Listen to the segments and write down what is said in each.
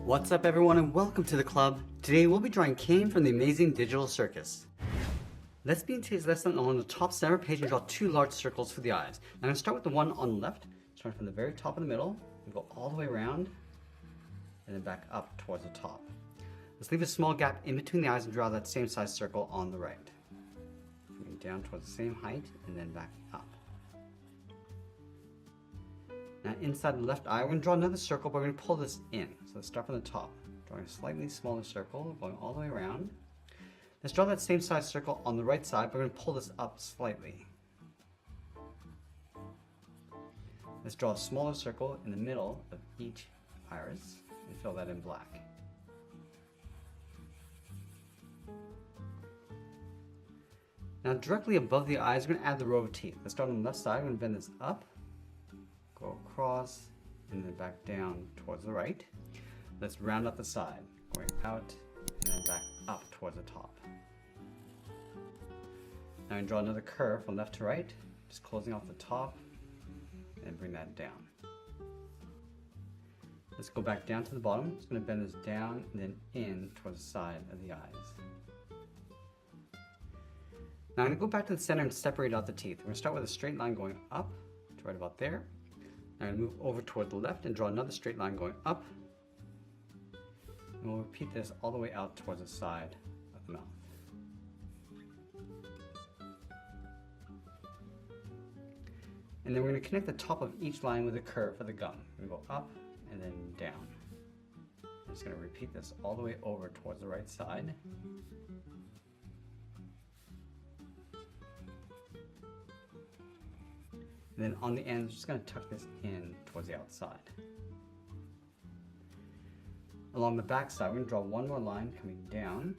What's up everyone and welcome to the club. Today we'll be drawing Caine from the Amazing Digital Circus. Let's begin today's lesson on the top center page and draw two large circles for the eyes. I'm going to start with the one on the left, starting from the very top of the middle, and go all the way around, and then back up towards the top. Let's leave a small gap in between the eyes and draw that same size circle on the right. Coming down towards the same height, and then back up. Now inside the left eye, we're going to draw another circle, but we're going to pull this in. So let's start from the top, drawing a slightly smaller circle, going all the way around. Let's draw that same size circle on the right side, but we're going to pull this up slightly. Let's draw a smaller circle in the middle of each iris and fill that in black. Now directly above the eyes, we're going to add the row of teeth. Let's start on the left side, we're going to bend this up, go across, and then back down towards the right. Let's round up the side, going out and then back up towards the top. Now I'm going to draw another curve from left to right, just closing off the top and bring that down. Let's go back down to the bottom. Just going to bend this down and then in towards the side of the eyes. Now I'm going to go back to the center and separate out the teeth. We're going to start with a straight line going up to right about there. Now I'm going to move over toward the left and draw another straight line going up. And we'll repeat this all the way out towards the side of the mouth. And then we're going to connect the top of each line with a curve for the gum. We're going to go up and then down. I'm just going to repeat this all the way over towards the right side. And then on the end, just going to tuck this in towards the outside. Along the back side, we're going to draw one more line coming down,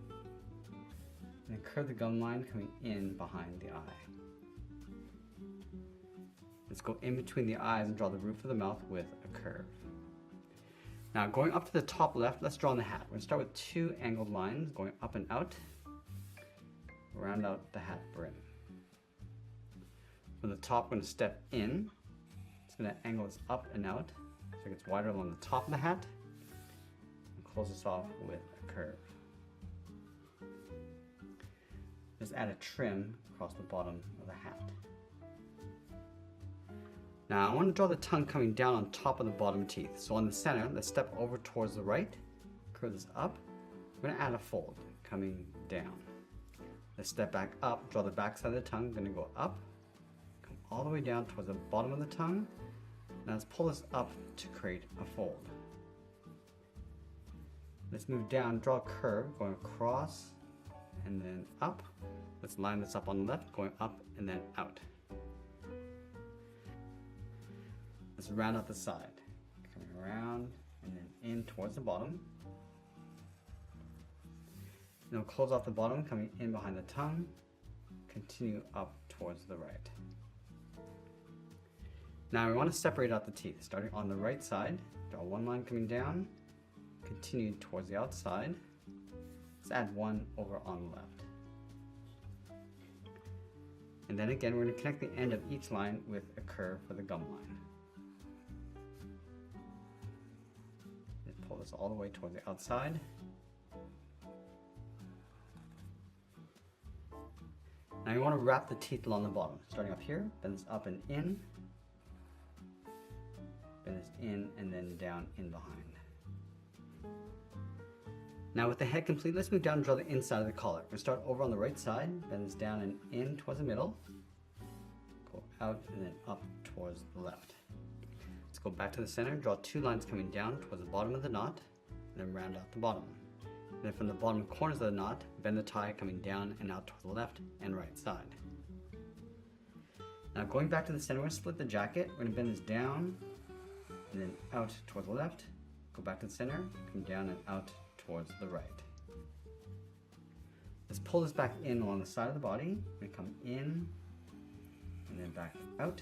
and then curve the gum line coming in behind the eye. Let's go in between the eyes and draw the roof of the mouth with a curve. Now going up to the top left, let's draw on the hat. We're going to start with two angled lines going up and out, round out the hat brim. From the top, we're going to step in. It's going to angle this up and out so it gets wider along the top of the hat. And close this off with a curve. Just add a trim across the bottom of the hat. Now I want to draw the tongue coming down on top of the bottom teeth. So on the center, let's step over towards the right, curve this up. We're going to add a fold coming down. Let's step back up, draw the back side of the tongue, going to go up, come all the way down towards the bottom of the tongue. Now let's pull this up to create a fold. Let's move down, draw a curve going across and then up. Let's line this up on the left, going up and then out. Let's round out the side, coming around and then in towards the bottom. And we'll close off the bottom, coming in behind the tongue, continue up towards the right. Now we want to separate out the teeth, starting on the right side, draw one line coming down, continue towards the outside. Let's add one over on the left. And then again, we're going to connect the end of each line with a curve for the gum line. Pull this all the way toward the outside. Now you want to wrap the teeth along the bottom. Starting up here, bend this up and in. Bend this in and then down in behind. Now with the head complete, let's move down and draw the inside of the collar. We're going to start over on the right side, bend this down and in towards the middle. Go out and then up towards the left. Let's go back to the center, draw two lines coming down towards the bottom of the knot, and then round out the bottom. And then from the bottom corners of the knot, bend the tie coming down and out toward the left and right side. Now going back to the center, we're going to split the jacket. We're going to bend this down and then out toward the left. Go back to the center, come down and out towards the right. Let's pull this back in along the side of the body. We come in and then back out.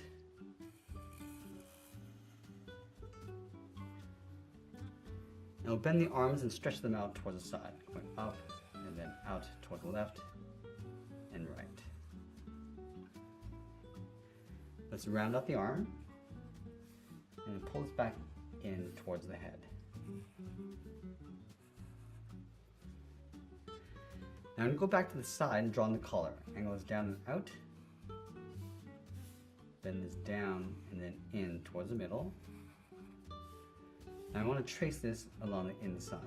And we'll bend the arms and stretch them out towards the side, going up and then out toward the left and right. Let's round out the arm and pull this back in towards the head. Now I'm going to go back to the side and draw on the collar. Angle this down and out. Bend this down and then in towards the middle. Now I want to trace this along the inside.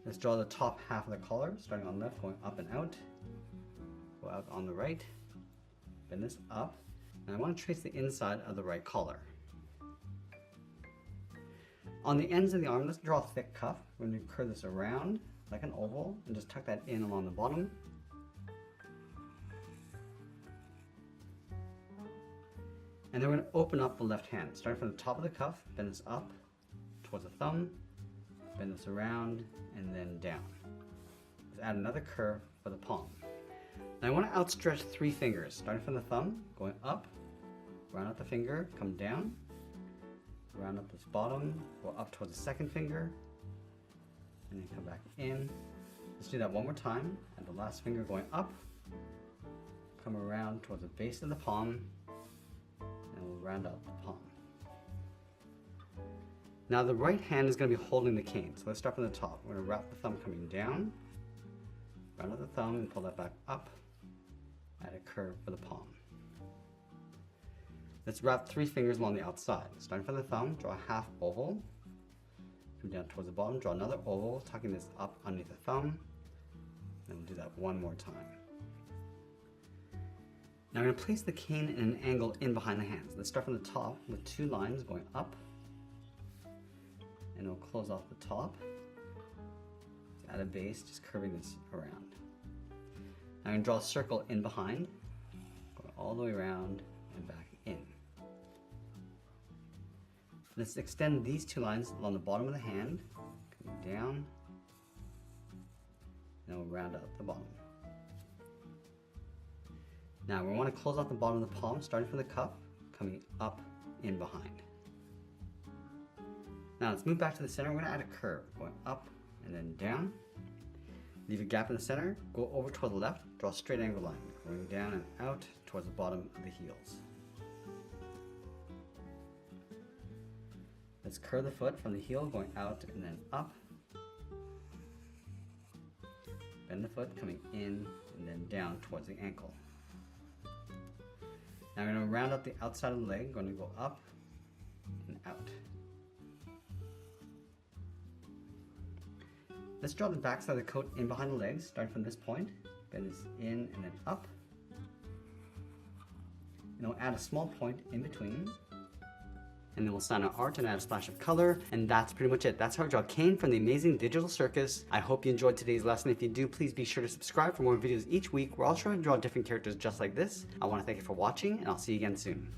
Let's draw the top half of the collar, starting on the left, going up and out. Go out on the right. Bend this up. And I want to trace the inside of the right collar. On the ends of the arm, let's draw a thick cuff. We're going to curve this around like an oval and just tuck that in along the bottom. And then we're going to open up the left hand. Starting from the top of the cuff, bend this up towards the thumb, bend this around, and then down. Let's add another curve for the palm. Now I want to outstretch 3 fingers, starting from the thumb, going up, round out the finger, come down, round up this bottom, go up towards the second finger, and then come back in. Let's do that one more time. And the last finger going up, come around towards the base of the palm, and we'll round out the palm. Now the right hand is going to be holding the cane, so let's start from the top. We're going to wrap the thumb coming down, round out the thumb, and pull that back up, add a curve for the palm. Let's wrap 3 fingers along the outside. Starting from the thumb, draw a half oval, come down towards the bottom, draw another oval, tucking this up underneath the thumb, and we'll do that one more time. Now I'm going to place the cane in an angle in behind the hands. Let's start from the top with 2 lines going up, and we'll close off the top. Let's add a base, just curving this around. Now I'm going to draw a circle in behind, going all the way around and back in. Let's extend these 2 lines along the bottom of the hand, coming down, and we'll round out the bottom. Now we want to close off the bottom of the palm, starting from the cuff, coming up in behind. Now let's move back to the center. We're going to add a curve, going up and then down. Leave a gap in the center, go over toward the left, draw a straight angle line, going down and out towards the bottom of the heels. Let's curve the foot from the heel, going out and then up. Bend the foot, coming in and then down towards the ankle. Now I'm going to round out the outside of the leg, going to go up and out. Let's draw the back side of the coat in behind the legs, starting from this point. Bend this in and then up. And we'll add a small point in between. And then we'll sign our art and add a splash of color. And that's pretty much it. That's how I draw Caine from the Amazing Digital Circus. I hope you enjoyed today's lesson. If you do, please be sure to subscribe for more videos each week. We're all trying to draw different characters just like this. I want to thank you for watching, and I'll see you again soon.